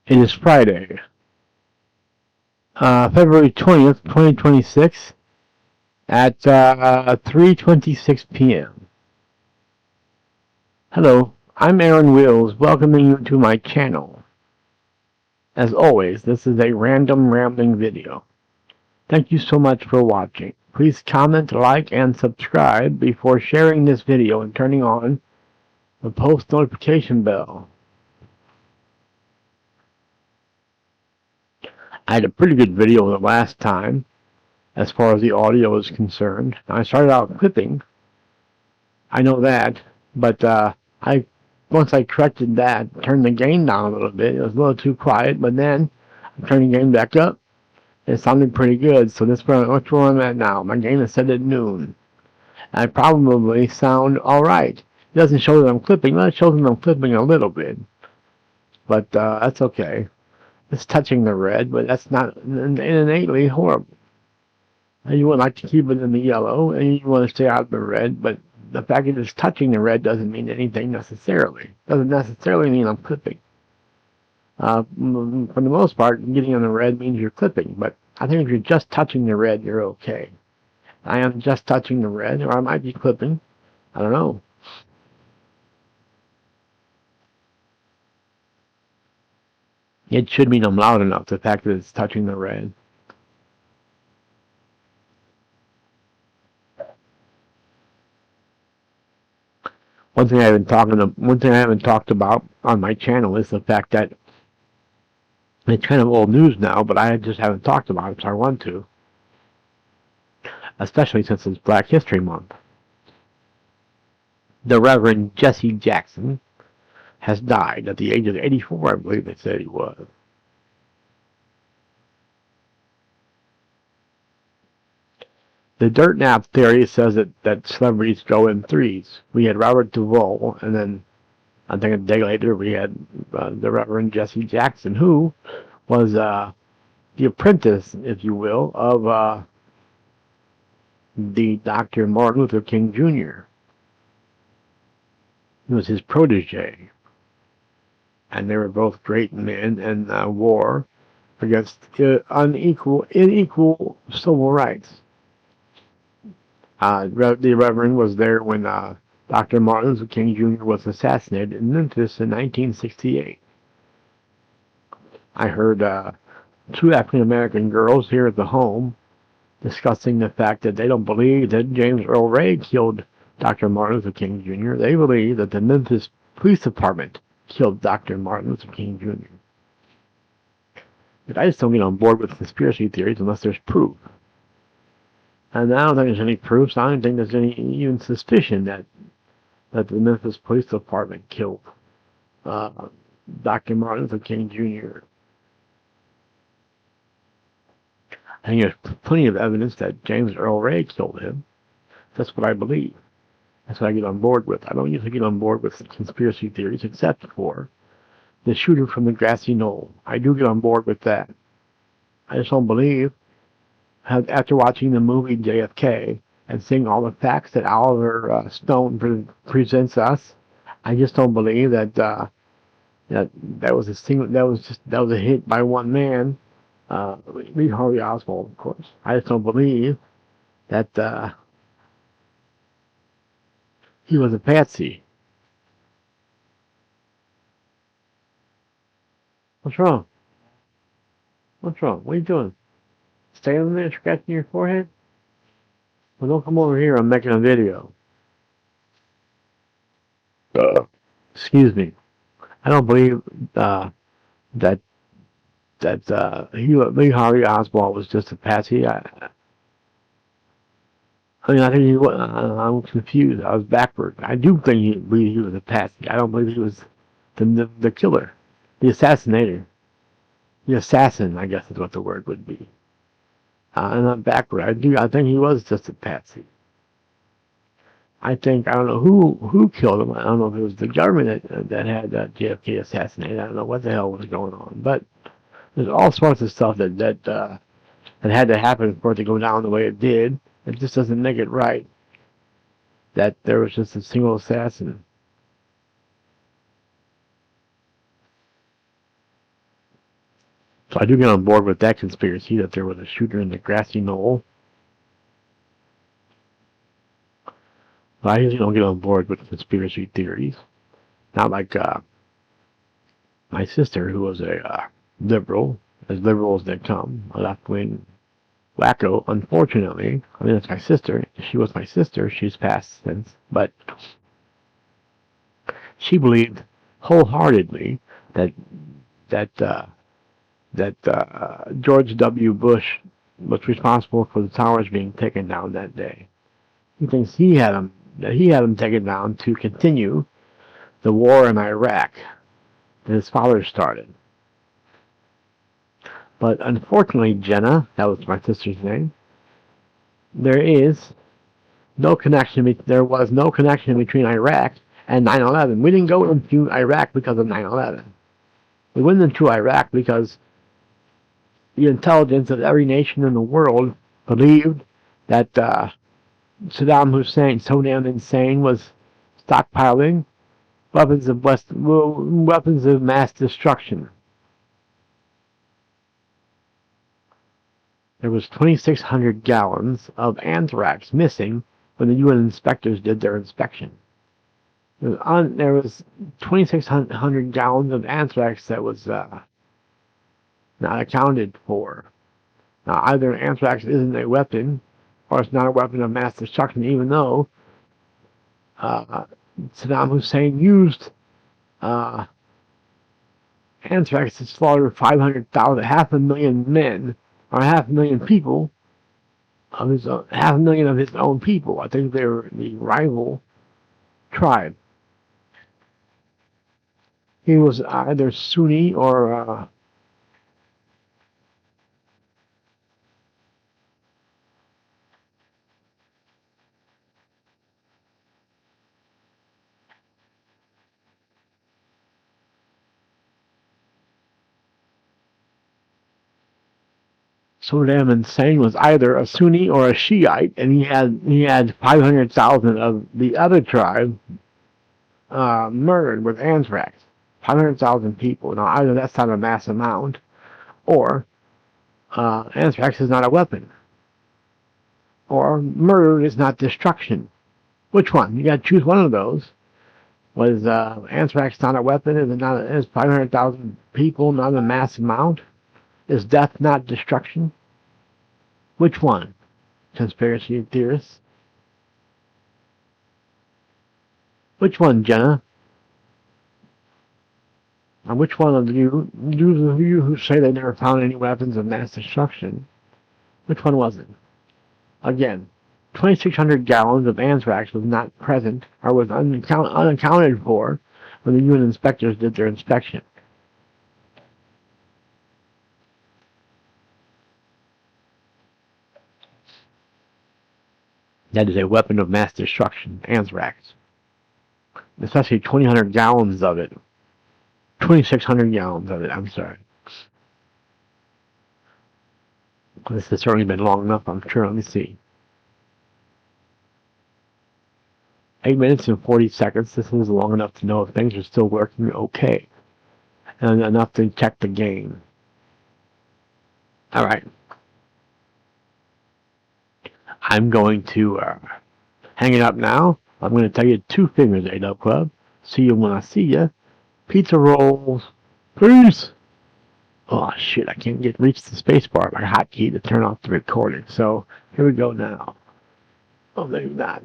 It is Friday, February 20th, 2026 at 3:26 p.m. Hello, I'm Aaron Wills, welcoming you to my channel. As always, this is a random rambling video. Thank you so much for watching. Please comment, like, and subscribe before sharing this video and turning on the post notification bell. I had a pretty good video the last time, as far as the audio is concerned. I started out clipping, I know that, but I once I corrected that, turned the gain down a little bit. It was a little too quiet, but then I turned the gain back up. It sounded pretty good, so that's where I'm at now. My gain is set at noon. I probably sound alright. It doesn't show that I'm clipping, but it shows that I'm clipping a little bit. But that's okay. It's touching the red, but that's not innately horrible. You would like to keep it in the yellow, and you want to stay out of the red, but the fact that it's touching the red doesn't mean anything necessarily. Doesn't necessarily mean I'm clipping. For the most part, getting on the red means you're clipping, but I think if you're just touching the red, you're okay. I am just touching the red, or I might be clipping. I don't know. It should mean I'm loud enough, the fact that it's touching the red. One thing I haven't talked about on my channel is the fact that it's kind of old news now, but I just haven't talked about it, so I want to. Especially since it's Black History Month. The Reverend Jesse Jackson has died at the age of 84, I believe they said he was. The dirt nap theory says that celebrities go in threes. We had Robert Duvall, and then I think a day later we had the Reverend Jesse Jackson, who was the apprentice, if you will, of the Dr. Martin Luther King Jr. He was his protege, and they were both great men in war against unequal, inequal civil rights. The Reverend was there when Dr. Martin Luther King Jr. was assassinated in Memphis in 1968. I heard two African American girls here at the home discussing the fact that they don't believe that James Earl Ray killed Dr. Martin Luther King Jr. They believe that the Memphis Police Department killed Dr. Martin Luther King Jr. But I just don't get on board with conspiracy theories unless there's proof. And I don't think there's any proof, so I don't think there's any even suspicion that the Memphis Police Department killed Dr. Martin Luther King Jr. I think there's plenty of evidence that James Earl Ray killed him. That's what I believe. That's what I get on board with. I don't usually get on board with conspiracy theories except for the shooter from the grassy knoll. I do get on board with that. I just don't believe, after watching the movie JFK and seeing all the facts that Oliver Stone presents us, I just don't believe that that was a hit by one man, Lee Harvey Oswald, of course. I just don't believe that he was a patsy. What's wrong? What's wrong? What are you doing? Standing there scratching your forehead? Well, don't come over here. I'm making a video. Excuse me. I don't believe that Lee Harvey Oswald was just a patsy. I mean, I think he was. I'm confused. I was backward. I do think he was a patsy. I don't believe he was the killer, the assassinator, the assassin. I guess is what the word would be. And I'm backward. I think he was just a patsy. I don't know who killed him. I don't know if it was the government that had JFK assassinated. I don't know what the hell was going on, but there's all sorts of stuff that had to happen for it to go down the way it did. It just doesn't make it right that there was just a single assassin. So I do get on board with that conspiracy that there was a shooter in the grassy knoll. But I usually don't get on board with conspiracy theories. Not like my sister, who was a liberal as they come, a left-wing wacko. Unfortunately, I mean, that's my sister. She was my sister. She's passed since. But she believed wholeheartedly that George W. Bush was responsible for the towers being taken down that day. He thinks he had them taken down to continue the war in Iraq that his father started. But unfortunately, Jenna, that was my sister's name, there was no connection between Iraq and 9/11. We didn't go into Iraq because of 9/11. We went into Iraq because the intelligence of every nation in the world believed that Saddam Hussein, so damn insane, was stockpiling weapons of mass destruction. There was 2,600 gallons of anthrax missing when the UN inspectors did their inspection. There was 2,600 gallons of anthrax that was not accounted for. Now, either anthrax isn't a weapon, or it's not a weapon of mass destruction, even though Saddam Hussein used anthrax to slaughter 500,000, 500,000 men, or 500,000 people, of his own, 500,000 of his own people. I think they were the rival tribe. He was either Sunni or so damn insane, was either a Sunni or a Shiite, and he had 500,000 of the other tribe murdered with anthrax. 500,000 people. Now, either that's not a mass amount, or anthrax is not a weapon, or murder is not destruction. Which one? You got to choose one of those. Was anthrax not a weapon? Is 500,000 people not a mass amount? Is death not destruction? Which one? Conspiracy theorists. Which one, Jenna? And which one of you who say they never found any weapons of mass destruction, which one was it? Again, 2,600 gallons of anthrax was not present or was unaccounted for when the UN inspectors did their inspection. That is a weapon of mass destruction, anthrax. Especially 2,600 gallons of it. 2,600 gallons of it, I'm sorry. This has certainly been long enough, I'm sure. Let me see. 8 minutes and 40 seconds. This is long enough to know if things are still working okay. And enough to check the game. Alright. I'm going to hang it up now. I'm going to tell you 2 fingers, A-Dub Club. See you when I see you. Pizza rolls. Peace! Oh shit, I can't reach the spacebar, my hotkey, to turn off the recording. So, here we go now. Oh, maybe not.